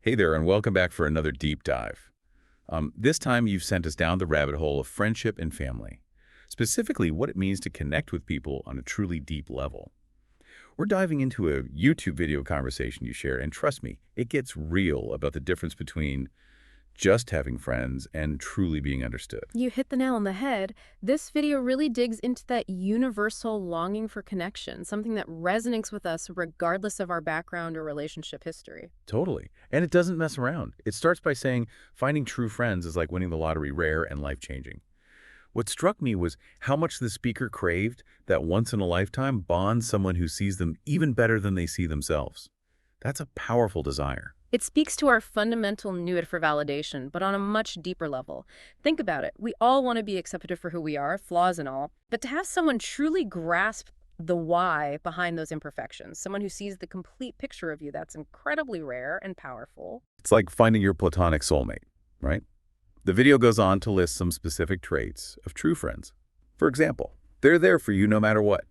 Hey there, and welcome back for another deep dive. This time you've sent us down the rabbit hole of friendship and family, specifically what it means to connect with people on a truly deep level. We're diving into a YouTube video conversation you shared, and trust me, it gets real about the difference between just having friends and truly being understood. You hit the nail on the head. This video really digs into that universal longing for connection, something that resonates with us regardless of our background or relationship history. Totally. And it doesn't mess around. It starts by saying finding true friends is like winning the lottery, rare and life-changing. What struck me was how much the speaker craved that once-in-a-lifetime bond someone who sees them even better than they see themselves. That's a powerful desire. It speaks to our fundamental need for validation, but on a much deeper level. Think about it. We all want to be accepted for who we are, flaws and all, but to have someone truly grasp the why behind those imperfections, someone who sees the complete picture of you, that's incredibly rare and powerful. It's like finding your platonic soulmate, right? The video goes on to list some specific traits of true friends. For example, they're there for you no matter what.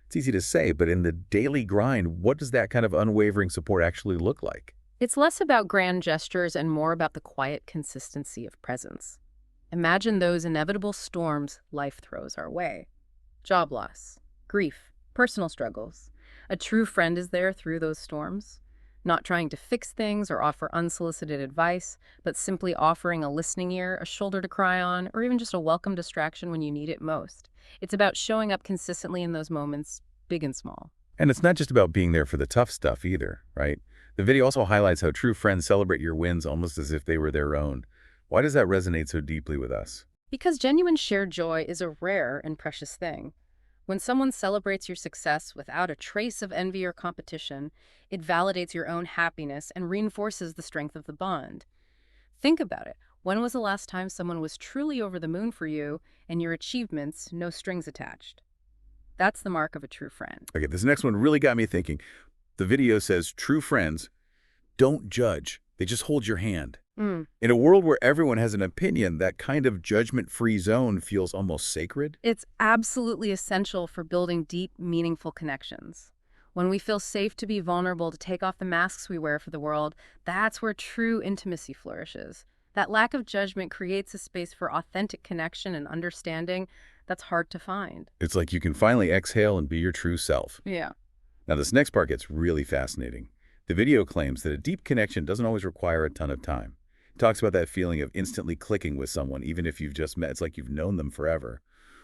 It's easy to say, but in the daily grind, what does that kind of unwavering support actually look like? It's less about grand gestures and more about the quiet consistency of presence. Imagine those inevitable storms life throws our way. Job loss, grief, personal struggles. A true friend is there through those storms, not trying to fix things or offer unsolicited advice, but simply offering a listening ear, a shoulder to cry on, or even just a welcome distraction when you need it most. It's about showing up consistently in those moments, big and small. And it's not just about being there for the tough stuff either, right? The video also highlights how true friends celebrate your wins almost as if they were their own. Why does that resonate so deeply with us? Because genuine shared joy is a rare and precious thing. When someone celebrates your success without a trace of envy or competition, it validates your own happiness and reinforces the strength of the bond. Think about it. When was the last time someone was truly over the moon for you and your achievements, no strings attached? That's the mark of a true friend. Okay, this next one really got me thinking. The video says true friends don't judge. They just hold your hand. In a world where everyone has an opinion, that kind of judgment-free zone feels almost sacred. It's absolutely essential for building deep, meaningful connections. When we feel safe to be vulnerable, to take off the masks we wear for the world, that's where true intimacy flourishes. That lack of judgment creates a space for authentic connection and understanding that's hard to find. It's like you can finally exhale and be your true self. Yeah. Now, this next part gets really fascinating. The video claims that a deep connection doesn't always require a ton of time. It talks about that feeling of instantly clicking with someone, even if you've just met. It's like you've known them forever.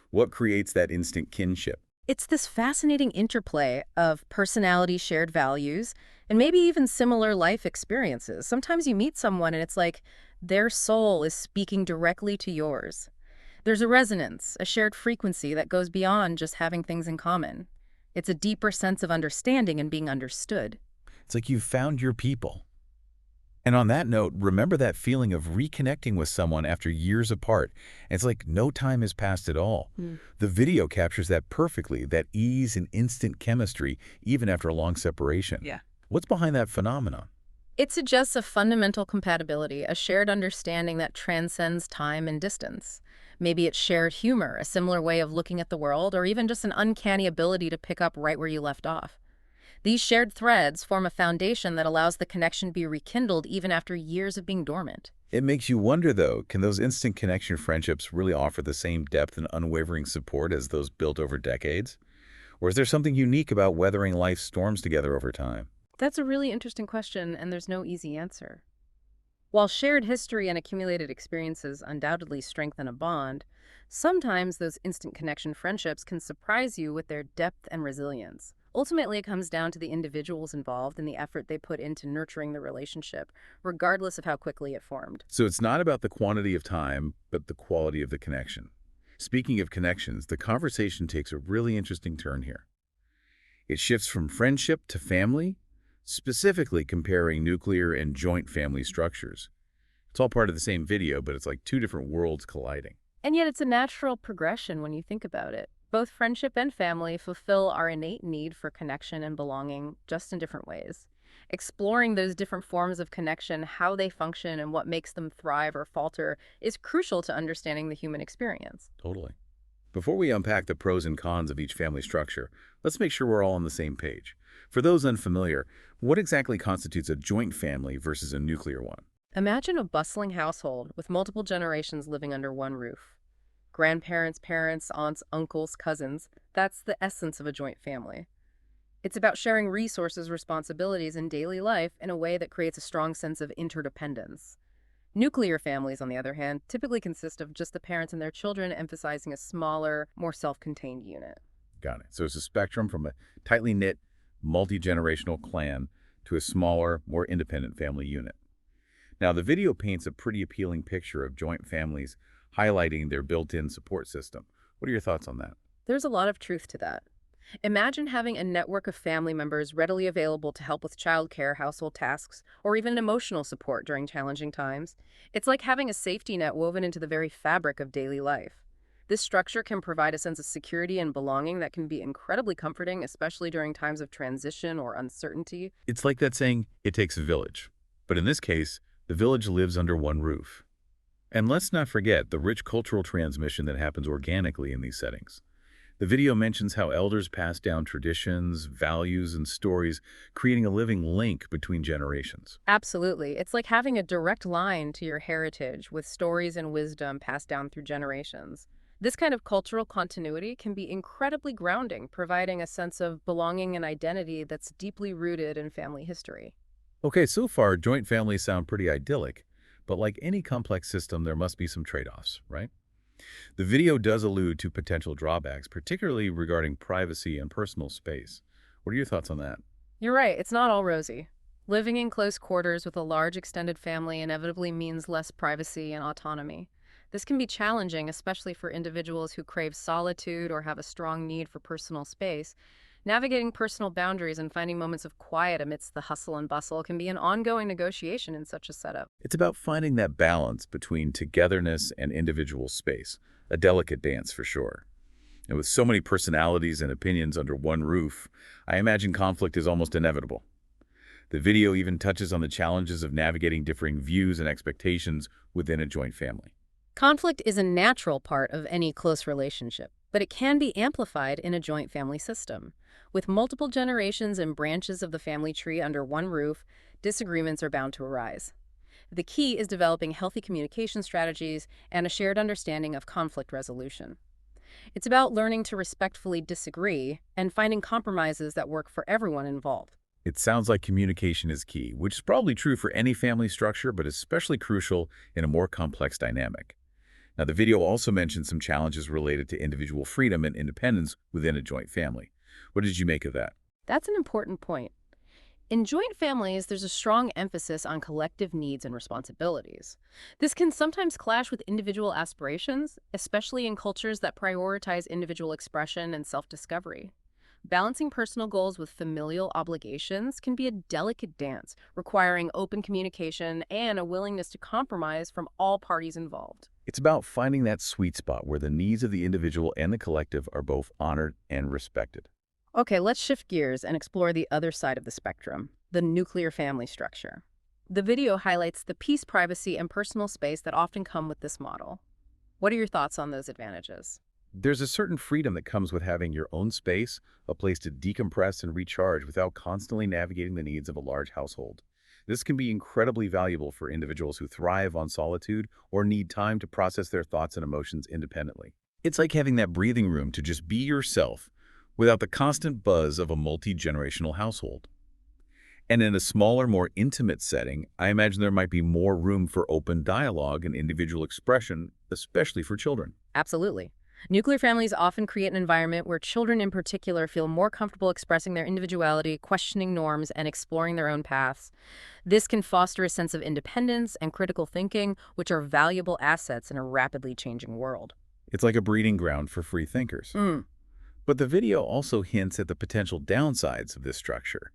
What creates that instant kinship? It's this fascinating interplay of personality, shared values, and maybe even similar life experiences. Sometimes you meet someone and it's like their soul is speaking directly to yours. There's a resonance, a shared frequency that goes beyond just having things in common. It's a deeper sense of understanding and being understood. It's like you've found your people. And on that note, remember that feeling of reconnecting with someone after years apart. It's like no time has passed at all. The video captures that perfectly, that ease and instant chemistry, even after a long separation. Yeah. What's behind that phenomenon? It suggests a fundamental compatibility, a shared understanding that transcends time and distance. Maybe it's shared humor, a similar way of looking at the world, or even just an uncanny ability to pick up right where you left off. These shared threads form a foundation that allows the connection to be rekindled even after years of being dormant. It makes you wonder, though, can those instant connection friendships really offer the same depth and unwavering support as those built over decades? Or is there something unique about weathering life's storms together over time? That's a really interesting question, and there's no easy answer. While shared history and accumulated experiences undoubtedly strengthen a bond, sometimes those instant connection friendships can surprise you with their depth and resilience. Ultimately, it comes down to the individuals involved and the effort they put into nurturing the relationship, regardless of how quickly it formed. So it's not about the quantity of time, but the quality of the connection. Speaking of connections, the conversation takes a really interesting turn here. It shifts from friendship to family, specifically comparing nuclear and joint family structures. It's all part of the same video, but it's like two different worlds colliding. And yet it's a natural progression when you think about it. Both friendship and family fulfill our innate need for connection and belonging, just in different ways. Exploring those different forms of connection, how they function, and what makes them thrive or falter is crucial to understanding the human experience. Totally. Before we unpack the pros and cons of each family structure, let's make sure we're all on the same page. For those unfamiliar, what exactly constitutes a joint family versus a nuclear one? Imagine a bustling household with multiple generations living under one roof. Grandparents, parents, aunts, uncles, cousins. That's the essence of a joint family. It's about sharing resources, responsibilities, and daily life in a way that creates a strong sense of interdependence. Nuclear families, on the other hand, typically consist of just the parents and their children, emphasizing a smaller, more self-contained unit. Got it. So it's a spectrum from a tightly knit, multi-generational clan to a smaller, more independent family unit. Now, the video paints a pretty appealing picture of joint families, highlighting their built-in support system. What are your thoughts on that? There's a lot of truth to that. Imagine having a network of family members readily available to help with childcare, household tasks, or even emotional support during challenging times. It's like having a safety net woven into the very fabric of daily life. This structure can provide a sense of security and belonging that can be incredibly comforting, especially during times of transition or uncertainty. It's like that saying, it takes a village. But in this case, the village lives under one roof. And let's not forget the rich cultural transmission that happens organically in these settings. The video mentions how elders pass down traditions, values, and stories, creating a living link between generations. Absolutely. It's like having a direct line to your heritage with stories and wisdom passed down through generations. This kind of cultural continuity can be incredibly grounding, providing a sense of belonging and identity that's deeply rooted in family history. Okay, so far, joint families sound pretty idyllic, but like any complex system, there must be some trade-offs, right? The video does allude to potential drawbacks, particularly regarding privacy and personal space. What are your thoughts on that? You're right, it's not all rosy. Living in close quarters with a large extended family inevitably means less privacy and autonomy. This can be challenging, especially for individuals who crave solitude or have a strong need for personal space. Navigating personal boundaries and finding moments of quiet amidst the hustle and bustle can be an ongoing negotiation in such a setup. It's about finding that balance between togetherness and individual space, a delicate dance for sure. And with so many personalities and opinions under one roof, I imagine conflict is almost inevitable. The video even touches on the challenges of navigating differing views and expectations within a joint family. Conflict is a natural part of any close relationship, but it can be amplified in a joint family system. With multiple generations and branches of the family tree under one roof, disagreements are bound to arise. The key is developing healthy communication strategies and a shared understanding of conflict resolution. It's about learning to respectfully disagree and finding compromises that work for everyone involved. It sounds like communication is key, which is probably true for any family structure, but especially crucial in a more complex dynamic. Now, the video also mentions some challenges related to individual freedom and independence within a joint family. What did you make of that? That's an important point. In joint families, there's a strong emphasis on collective needs and responsibilities. This can sometimes clash with individual aspirations, especially in cultures that prioritize individual expression and self-discovery. Balancing personal goals with familial obligations can be a delicate dance, requiring open communication and a willingness to compromise from all parties involved. It's about finding that sweet spot where the needs of the individual and the collective are both honored and respected. Okay, let's shift gears and explore the other side of the spectrum, the nuclear family structure. The video highlights the peace, privacy, and personal space that often come with this model. What are your thoughts on those advantages? There's a certain freedom that comes with having your own space, a place to decompress and recharge without constantly navigating the needs of a large household. This can be incredibly valuable for individuals who thrive on solitude or need time to process their thoughts and emotions independently. It's like having that breathing room to just be yourself without the constant buzz of a multi-generational household. And in a smaller, more intimate setting, I imagine there might be more room for open dialogue and individual expression, especially for children. Absolutely. Nuclear families often create an environment where children in particular feel more comfortable expressing their individuality, questioning norms, and exploring their own paths. This can foster a sense of independence and critical thinking, which are valuable assets in a rapidly changing world. It's like a breeding ground for free thinkers. But the video also hints at the potential downsides of this structure,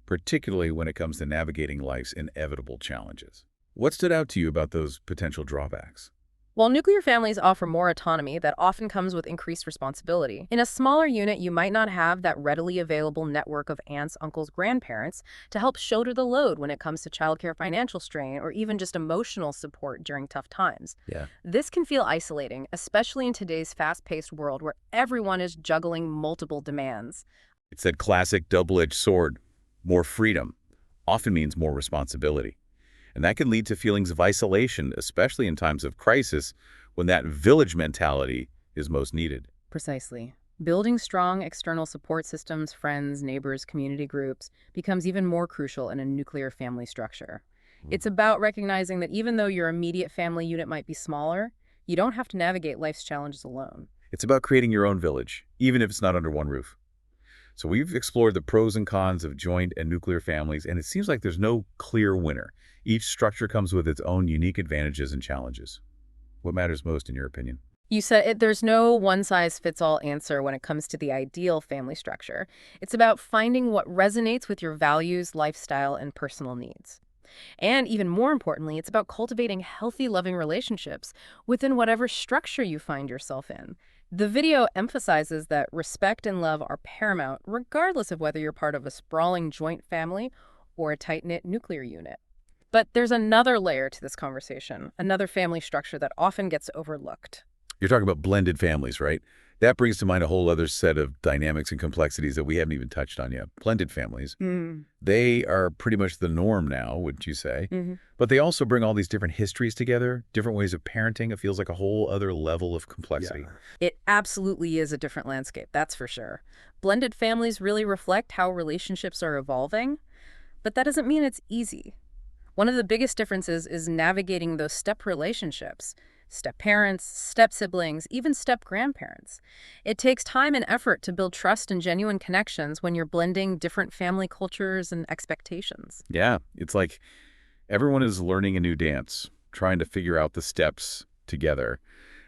particularly when it comes to navigating life's inevitable challenges. What stood out to you about those potential drawbacks? While nuclear families offer more autonomy, that often comes with increased responsibility. In a smaller unit, you might not have that readily available network of aunts, uncles, grandparents to help shoulder the load when it comes to childcare, financial strain, or even just emotional support during tough times. Yeah. This can feel isolating, especially in today's fast-paced world where everyone is juggling multiple demands. It's that classic double-edged sword. More freedom often means more responsibility. And that can lead to feelings of isolation, especially in times of crisis when that village mentality is most needed. Precisely. Building strong external support systems, friends, neighbors, community groups, becomes even more crucial in a nuclear family structure. It's about recognizing that even though your immediate family unit might be smaller, you don't have to navigate life's challenges alone. It's about creating your own village, even if it's not under one roof. So we've explored the pros and cons of joint and nuclear families, and it seems like there's no clear winner. Each structure comes with its own unique advantages and challenges. What matters most in your opinion? You said there's no one-size-fits-all answer when it comes to the ideal family structure. It's about finding what resonates with your values, lifestyle, and personal needs. And even more importantly, it's about cultivating healthy, loving relationships within whatever structure you find yourself in. The video emphasizes that respect and love are paramount, regardless of whether you're part of a sprawling joint family or a tight-knit nuclear unit. But there's another layer to this conversation, another family structure that often gets overlooked. You're talking about blended families, right? That brings to mind a whole other set of dynamics and complexities that we haven't even touched on yet. Blended families, they are pretty much the norm now, wouldn't you say? But they also bring all these different histories together, different ways of parenting. It feels like a whole other level of complexity. It absolutely is a different landscape, that's for sure. Blended families really reflect how relationships are evolving, but that doesn't mean it's easy. One of the biggest differences is navigating those step relationships. Step-parents, step-siblings, even step-grandparents. It takes time and effort to build trust and genuine connections when you're blending different family cultures and expectations. Yeah, it's like everyone is learning a new dance, trying to figure out the steps together.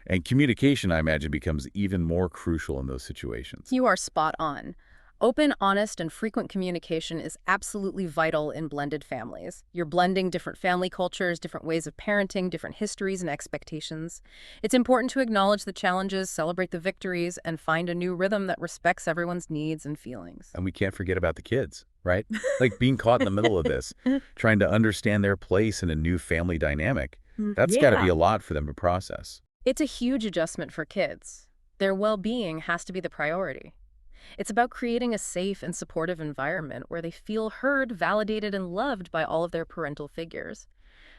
And communication, I imagine, becomes even more crucial in those situations. You are spot on. Open, honest, and frequent communication is absolutely vital in blended families. You're blending different family cultures, different ways of parenting, different histories and expectations. It's important to acknowledge the challenges, celebrate the victories, and find a new rhythm that respects everyone's needs and feelings. And we can't forget about the kids, right? Like being caught in the middle of this, trying to understand their place in a new family dynamic. That's got to be a lot for them to process. It's a huge adjustment for kids. Their well-being has to be the priority. It's about creating a safe and supportive environment where they feel heard, validated, and loved by all of their parental figures.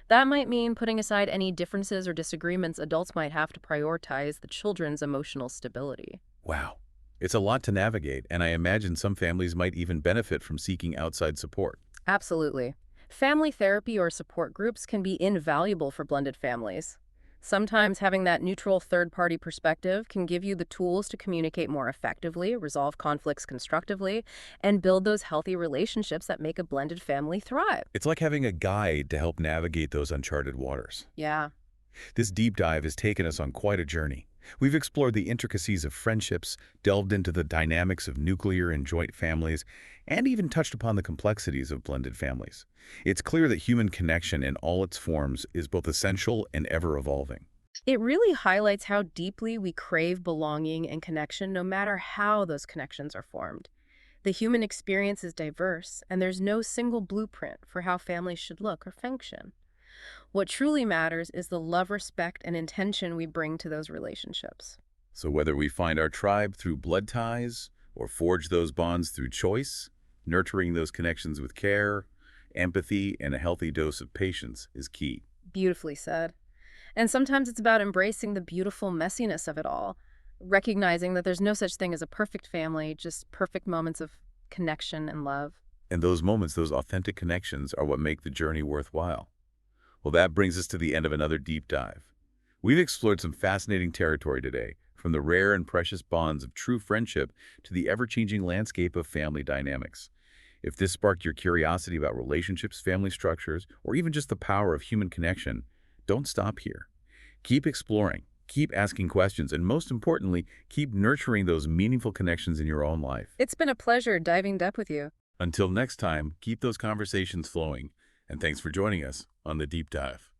That might mean putting aside any differences or disagreements adults might have to prioritize the children's emotional stability. Wow. It's a lot to navigate, and I imagine some families might even benefit from seeking outside support. Absolutely. Family therapy or support groups can be invaluable for blended families. Sometimes having that neutral third-party perspective can give you the tools to communicate more effectively, resolve conflicts constructively, and build those healthy relationships that make a blended family thrive. It's like having a guide to help navigate those uncharted waters. Yeah. This deep dive has taken us on quite a journey. We've explored the intricacies of friendships, delved into the dynamics of nuclear and joint families, and even touched upon the complexities of blended families. It's clear that human connection in all its forms is both essential and ever-evolving. It really highlights how deeply we crave belonging and connection no matter how those connections are formed. The human experience is diverse, and there's no single blueprint for how families should look or function. What truly matters is the love, respect, and intention we bring to those relationships. So whether we find our tribe through blood ties or forge those bonds through choice, nurturing those connections with care, empathy, and a healthy dose of patience is key. Beautifully said. And sometimes it's about embracing the beautiful messiness of it all, recognizing that there's no such thing as a perfect family, just perfect moments of connection and love. And those moments, those authentic connections, are what make the journey worthwhile. Well, that brings us to the end of another deep dive. We've explored some fascinating territory today, from the rare and precious bonds of true friendship to the ever-changing landscape of family dynamics. If this sparked your curiosity about relationships, family structures, or even just the power of human connection, don't stop here. Keep exploring, keep asking questions, and most importantly, keep nurturing those meaningful connections in your own life. It's been a pleasure diving deep with you. Until next time, keep those conversations flowing, and thanks for joining us on The Deep Dive.